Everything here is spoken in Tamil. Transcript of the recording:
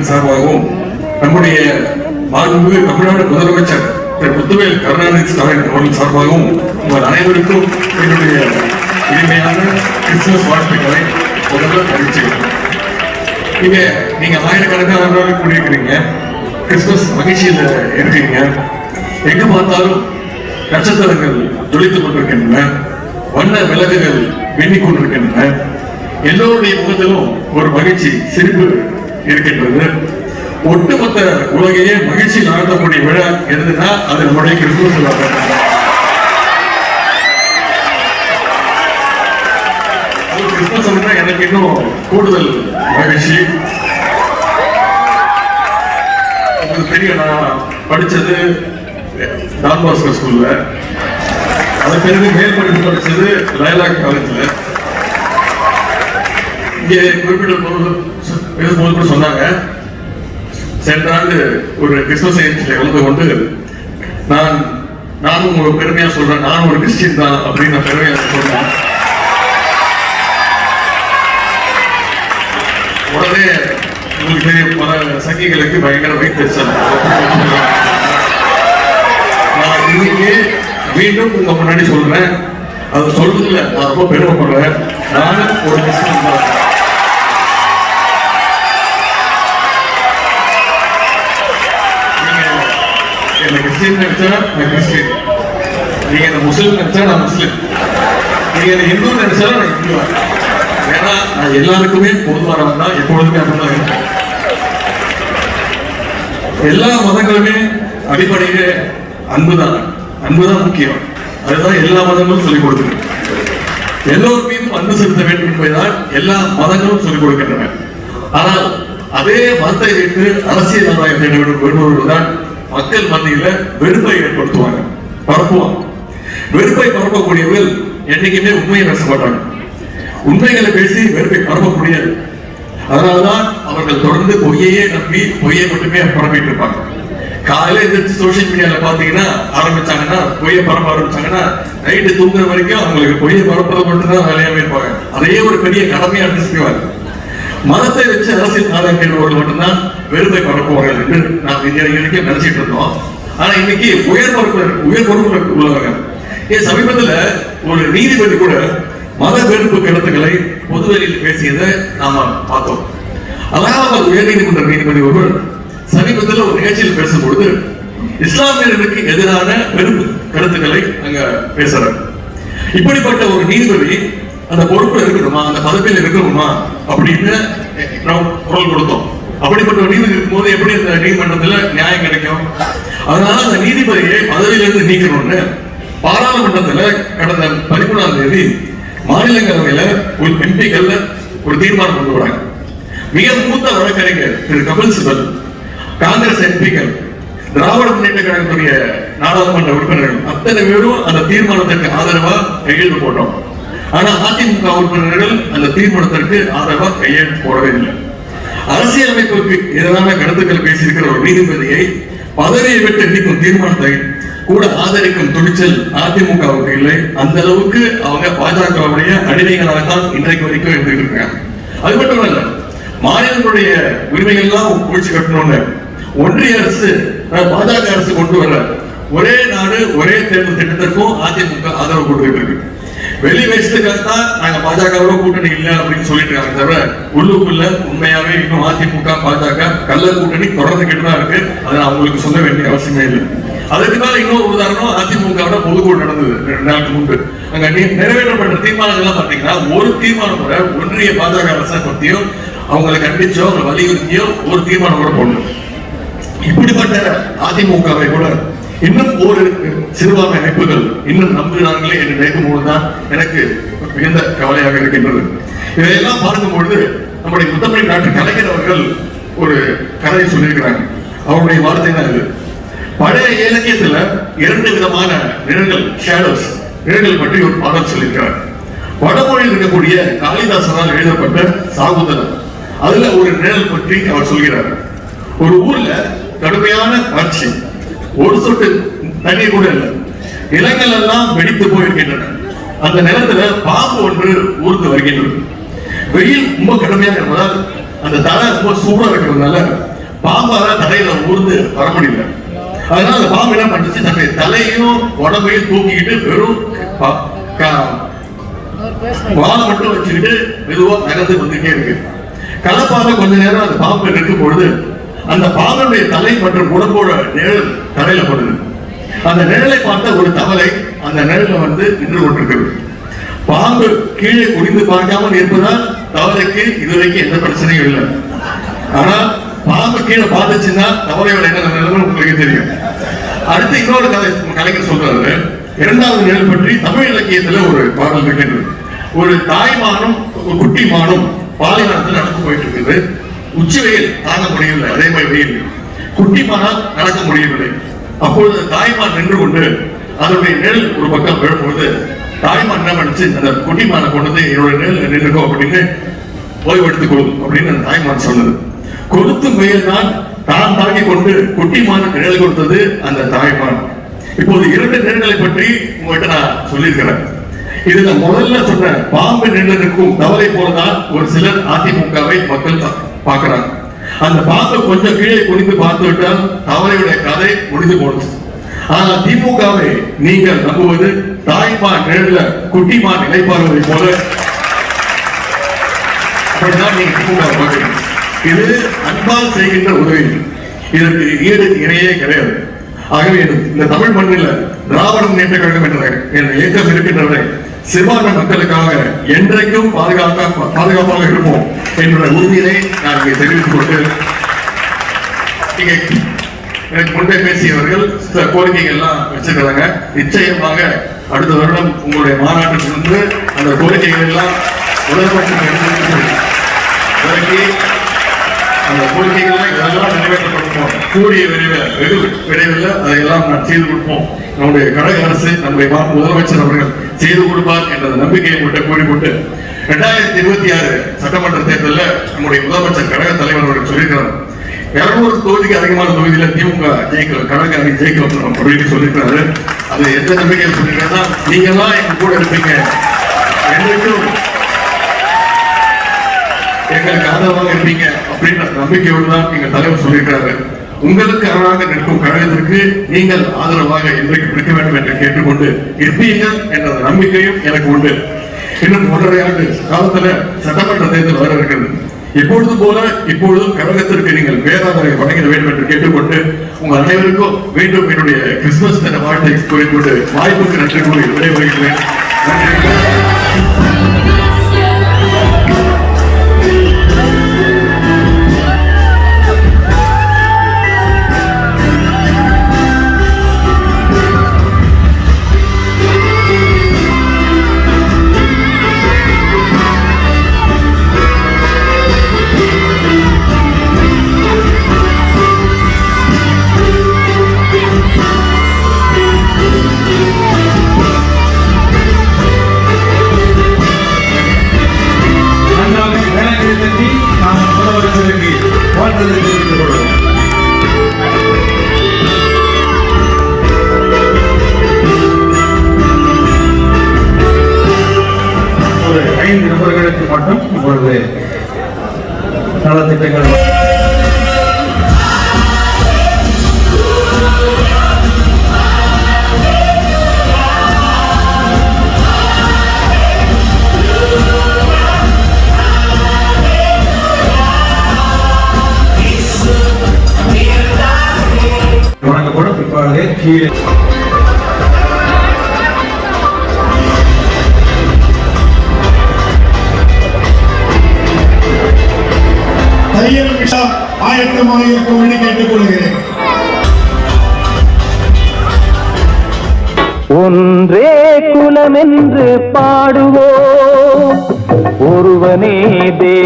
குழுவின் சார்பாகவும் நம்முடைய மாண்புமிகு தமிழ்நாடு முதலமைச்சர் திரு முத்துவேல் கருணாநிதி ஸ்டாலின் அவர்கள் சார்பாகவும் உங்கள் அனைவருக்கும் என்னுடைய இனிமையான கிறிஸ்துமஸ் வாழ்த்துக்களை முதல்ல தெரிவிச்சுக்கிறேன். நீங்க ஆயிரக்கணக்கான கூடியிருக்கிறீங்க, கிறிஸ்துமஸ் மகிழ்ச்சியில இருக்கீங்க. எங்க பார்த்தாலும் நட்சத்திரங்கள் ஜொலித்துக் கொண்டிருக்கின்றன, வண்ண விளக்குகள் எண்ணிக் கொண்டிருக்கின்றன. எல்லோருடைய முகத்திலும் ஒரு மகிழ்ச்சி, சிரிப்பு இருக்கின்றது. ஒட்டுமொத்த உலகையே மகிழ்ச்சியில் ஆழ்த்தக்கூடிய விழா எதுனா அது நம்முடைய கிறிஸ்துமஸ் விழா. கிறிஸ்துமஸ் எனக்கு இன்னும் கூடுதல் மகிழ்ச்சி. தெரியும், நான் படிச்சது டான் பாஸ்கோ ஸ்கூல்ல, அது பிறகு மேல் படிப்பு படிச்சது லயலா காலேஜ்ல. இங்கே குறிப்பிட்ட போது சொன்னாங்க, சென்ற ஆண்டு ஒரு கிறிஸ்துமஸ் நிகழ்ச்சியில கலந்து கொண்டு நானும் ஒரு பெருமையா சொல்றேன், நானும் ஒரு கிறிஸ்டின் தான் அப்படின்னு நான் பெருமையா சொல்றேன். உடனே உங்களுக்கு தெரியும், பல சங்கிகளுக்கு பயங்கர வைத்தறிச்சல். நான் இன்னைக்கு மீண்டும் உங்க முன்னாடி சொல்றேன், அது சொல்றதுல நான் ரொம்ப பெருமைப்படுறேன். நானும் ஒரு கிறிஸ்டின் தான். நீங்க கிறிஸ்டின் நினைச்சா நான் கிறிஸ்டின், நீங்க என்ன முஸ்லிம் நினைச்சா நான் முஸ்லிம், நீங்க என்ன இந்து நினைச்சாலும் நான் இந்து. ஏன்னா நான் எல்லாருக்குமே பொதுவானவன் தான், எப்பொழுதுமே அப்படிதான் இருக்கேன். எல்லா மதங்களுமே அடிப்படையிலே அன்புதான், அன்புதான் முக்கியம். அதுதான் எல்லா மதங்களும் சொல்லிக் கொடுக்குது. எல்லோர் மீதும் அன்பு செலுத்த வேண்டும் என்பதுதான் எல்லா மதங்களும் சொல்லிக் கொடுக்கின்றன. ஆனால் அதே மதத்தை வைத்து அரசியல் ஆதாயம் தேட வேண்டும் விரும்புவதுதான் மக்கள் மத்தியில வெறுப்பை ஏற்படுத்துவாங்க, பரப்புவாங்க. வெறுப்பை பரப்பக்கூடியவர்கள் என்னைக்குமே உண்மையை பேச மாட்டாங்க. உண்மைகளை பேசி வெறுப்பை பரப்ப முடியாது. அதனால்தான் அவர்கள் தொடர்ந்து பொய்யையே நம்பி பொய்யை மட்டுமே பரப்பிட்டு இருப்பாங்க. காலையில எதிர்த்து சோசியல் மீடியால பாத்தீங்கன்னா ஆரம்பிச்சாங்கன்னா, பொய்யை பரப்ப ஆரம்பிச்சாங்கன்னா, நைட்டு தூங்குற வரைக்கும் அவங்களுக்கு பொய்யை பரப்புறது மட்டும்தான் வேலையாவே இருப்பாங்க. அதையே ஒரு பெரிய கடமையா செய்வாங்க. மதத்தை வச்சு அரசியல் ஆதாயம் தேடுபவர்கள் மட்டும்தான் வெறுப்பை பரப்புவார்கள் என்று நாம் இன்னைக்கு நினைச்சிட்டு இருந்தோம். ஆனா இன்னைக்கு உயர் பொறுப்பு உள்ளவங்க. சமீபத்துல ஒரு நீதிபதி கூட மத வெறுப்பு கருத்துக்களை பொதுவெளியில் பேசியதை நாம பார்த்தோம். அலகாபாத் உயர்நீதிமன்ற நீதிபதி ஒருவர் சமீபத்தில் ஒரு நிகழ்ச்சியில் பேசும்பொழுது இஸ்லாமியர்களுக்கு எதிரான வெறுப்பு கருத்துக்களை அங்க பேசுறார். இப்படிப்பட்ட ஒரு நீதிபதி அந்த பொறுப்புல இருக்கணுமா, அந்த பதவியில் இருக்கணுமா அப்படின்னு நாம் குரல் கொடுத்தோம். அப்படிப்பட்ட ஒரு நீதிபதி இருக்கும்போது எப்படி அந்த நீதிமன்றத்துல நியாயம் கிடைக்கும்? அதனால அந்த நீதிபதியை பதவியிலிருந்து நீக்கணும்னு பாராளுமன்றத்துல கடந்த 13ஆம் தேதி மாநிலங்களவையில ஒரு எம்பிக்கள் ஒரு தீர்மானம் கொண்டு வராங்க. மிக மூத்த வழக்கறிஞர் திரு கபில் சிபல், காங்கிரஸ் எம்பிக்கள், திராவிட முன்னேற்ற கழகத்துடைய நாடாளுமன்ற உறுப்பினர்கள் அத்தனை பேரும் அந்த தீர்மானத்திற்கு ஆதரவா கையெழுத்து போட்டோம். ஆனா அதிமுக உறுப்பினர்கள் அந்த தீர்மானத்திற்கு ஆதரவா கையெழுத்து போடவே இல்லை. அரசியலமைப்புக்கு எதிரான கருத்துக்கள் பேசியிருக்கிற ஒரு நீதிபதியை பதவியை விட்டு நீக்கும் தீர்மானத்தை கூட ஆதரிக்கும் துணிச்சல் அதிமுகவுக்கு இல்லை. அந்த அளவுக்கு அவங்க பாஜகவுடைய அடிமைகளாகத்தான் இன்றைக்கு வரைக்கும் இருந்துட்டு இருக்காங்க. அது மட்டும் இல்ல, மாநிலங்களுடைய உரிமைகள் எல்லாம் ஒழிச்சு கட்டணும்னு ஒன்றிய அரசு, பாஜக அரசு கொண்டு வர ஒரே நாடு ஒரே தேர்தல் திட்டத்திற்கும் அதிமுக ஆதரவு கொடுத்துட்டு இருக்கு. வெளி வயசுக்காகத்தான் நாங்க பாஜகவோட கூட்டணி இல்லை அப்படின்னு சொல்லிட்டு இருக்காங்க. தவிர உள்ளுக்குள்ள உண்மையாவே இன்னும் அதிமுக பாஜக கள்ள கூட்டணி தொடர்ந்து கிட்டுதான் இருக்கு. அதை அவங்களுக்கு சொல்ல வேண்டிய அவசியமே இல்லை. அதுக்கு மேல இன்னொரு உதாரணம், அதிமுக பொதுக்குழு நடந்தது 2 நாளுக்கு முன்பு. அங்க நிறைவேற்றப்பட்ட தீர்மானங்கள் எல்லாம் பாத்தீங்கன்னா ஒரு தீர்மானம் கூட ஒன்றிய பாஜக அரசை பத்தியோ அவங்களை கண்டிச்சோ அவங்களை வலியுறுத்தியோ ஒரு தீர்மானம் கூட போடணும். இப்படிப்பட்ட அதிமுகவை கூட இன்னும் ஒரு சிறுபான்மை அமைப்புகள் இன்னும் நம்புகிறார்களே என்று நினைக்கும் போதுதான் எனக்கு மிகுந்த கவலையாக இருக்கின்றது. இதையெல்லாம் பார்க்கும்பொழுது நம்முடைய முத்தமிழ் நாட்டு கலைஞர் அவர்கள் ஒரு கதையை சொல்லியிருக்கிறாங்க. அவருடைய வார்த்தை தான் இது. பழைய இலக்கியத்துல 2 விதமான நிழல்கள், ஷேடோஸ், நிழல்கள் பற்றி ஒரு பாடல் சொல்லியிருக்கிறார். வடமொழியில் இருக்கக்கூடிய காளிதாசனால் எழுதப்பட்ட சாகுந்தலம், அதுல ஒரு நிழல் பற்றி அவர் சொல்கிறார். ஒரு ஊர்ல கடுமையான வறட்சி, ஒரு சொட்டு தண்ணீர் கூட இல்லை, நிலங்கள் எல்லாம் வெடித்து போயிருக்கின்றன. அந்த நிலத்துல பாம்பு ஒன்று ஊர்ந்து வருகின்றது. வெயில் ரொம்ப கடுமையாக இருப்பதால் அந்த தலை ரொம்ப சூடா இருக்கிறதுனால பாம்பால தலையில ஊர்ந்து வர முடியல. அதனால அந்த பாம்பு என்ன பண்ணுச்சு, தன்னுடைய தலையும் உடம்பையும் தூக்கிக்கிட்டு வெறும் வாழை மட்டும் வச்சுக்கிட்டு மெதுவா நகர்ந்து வந்துட்டே இருக்கு. கலப்பாக கொஞ்ச நேரம் அந்த பாம்பு இருக்கும் பொழுது அந்த பாம்புடைய தலை மற்றும் உடம்போட நிழல் தரையில படுது. அந்த நிழலை பார்த்த ஒரு தவளை அந்த நிழல வந்து நின்று கொண்டிருக்கிறது. பாம்பு கீழே குனிந்து பார்க்காமல் இருப்பதால் தவளைக்கு இதுவரைக்கும் எந்த பிரச்சனையும் இல்லை. ஆனா பாம்பு கீழே பார்த்துச்சுன்னா தவளையோட என்ன நிலைமை உங்களுக்கு தெரியும். அடுத்து இன்னொரு கலைஞர் சொல்றாரு, இரண்டாவது நிழல் பற்றி தமிழ் இலக்கியத்துல ஒரு பாடல் இருக்கின்றது. ஒரு தாய்மானும் ஒரு குட்டி மானும் பாலைவனத்தில் நடந்து போயிட்டு இருக்குது. உச்சி வெயில் தாங்க முடியவில்லை, அதே மாதிரி வெயில். குட்டி மானால் நடக்க முடியவில்லை. அப்பொழுது தாய்மான் நின்று கொண்டு அதனுடைய நிழல் ஒரு பக்கம் விழும்பொழுது தாய்மான் என்ன பண்ணிச்சு, அந்த குட்டிமான கொண்டு வந்து என்னோட நிழல் நின்றுக்கோ அப்படின்னு ஓய்வெடுத்துக் கொள்ளும் அப்படின்னு அந்த தாய்மான் சொன்னது. கொடுத்தும் வெயில் தான் தான் தாங்கி கொண்டு குட்டிமான நிழல் கொடுத்தது அந்த தாய்மான். இப்போது இரண்டு நிழல்களை பற்றி உங்கள்கிட்ட நான் சொல்லியிருக்கிறேன். இதுல முதல்ல சொன்ன பாம்பு நிழலுக்கும் தவளை போலதான் ஒரு சிலர் அதிமுகவை மக்கள் பார்க்கிறாங்க. அந்த பாம்பை கொஞ்சம் கீழே குனிந்து பார்த்து விட்டால் தவளையுடைய கதை முடிந்து போனது. ஆனால் திமுகவை நீங்கள் நம்புவது தாய்மான் நிழல குட்டிமான் நிலைப்பாடுவதை போல அப்படிதான் நீங்க திமுக பார்க்கிறீங்க. இது அன்பால் செய்கின்ற உதவி, இதற்கு ஈடு இணையே கிடையாது. ஆகவே இந்த தமிழ் மண்ணில் திராவிட முன்னேற்ற கழகம் என்ற இயக்கம் இருக்கின்றவரை சிறுபான்மை மக்களுக்காக என்றைக்கும் பாதுகாப்பாக இருப்போம் என்ற உறுதியை நான் இங்கே தெரிவித்துக் கொண்டு, எனக்கு முன்பே பேசியவர்கள் சில கோரிக்கைகள் எல்லாம் வச்சிருக்கிறாங்க. நிச்சயமாக அடுத்த வருடம் உங்களுடைய மாநாட்டிலிருந்து அந்த கோரிக்கைகள் எல்லாம் முதலமைச்சர் அந்த கோரிக்கைகள் இதெல்லாம் நிறைவேற்றப்படுவோம். கூடிய வெகு விரைவில் அதையெல்லாம் நான் செய்து கொடுப்போம். நம்முடைய கழக அரசு, நம்முடைய முதலமைச்சர் அவர்கள் செய்து கொடுப்பார் என்ற நம்பிக்கையை மட்டும் கூறிக்கொண்டு, 2026 சட்டமன்ற தேர்தலில் நம்முடைய முதலமைச்சர் கழக தலைவர் அவர்கள் சொல்லியிருக்கிறார், 200 தொகுதிக்கு அதிகமான தொகுதியில திமுக ஜெயிக்கல, கழக அணி ஜெயிக்கணும் அப்படின்னு சொல்லியிருக்கிறாரு. அது எந்த நம்பிக்கையில் சொல்லியிருக்காருன்னா, நீங்க எல்லாம் எங்க கூட இருப்பீங்க, என்றைக்கும் எங்களுக்கு ஆதரவாக இருப்பீங்க அப்படின்ற நம்பிக்கையோடு தான் எங்க தலைவர் சொல்லியிருக்கிறாரு. உங்களுக்கு அரணாக நிற்கும் கழகத்திற்கு நீங்கள் ஆதரவாக இன்றைக்கு இருக்க வேண்டும் என்று கேட்டுக்கொண்டு இருப்பீர்கள் என்ற நம்பிக்கையும் எனக்கு உண்டு. இன்னும் 1.5 ஆண்டு காலத்துல சட்டமன்ற தேர்தல் வர இருக்கிறது. எப்பொழுது போல இப்பொழுதும் கழகத்திற்கு நீங்கள் பேராதரவை வழங்க வேண்டும் என்று கேட்டுக்கொண்டு உங்கள் அனைவருக்கும் மீண்டும் என்னுடைய கிறிஸ்துமஸ் தின வாழ்த்தை கூறிக்கொண்டு வாய்ப்புக்கு நன்றி கூறி விடைபெறுகிறேன். நன்றி. ஒரு 5 நபர்களுக்கு மட்டும் இப்பொழுது நலத்திட்டங்கள் வழங்கப்படும். பிற்பாடு கீழே தையல் விழா ஆயத்தமாக இருக்கும் என்று கேட்டுக்கொள்கிறேன். ஒன்றே குலம் என்று பாடுவோம், ஒருவனே தேவ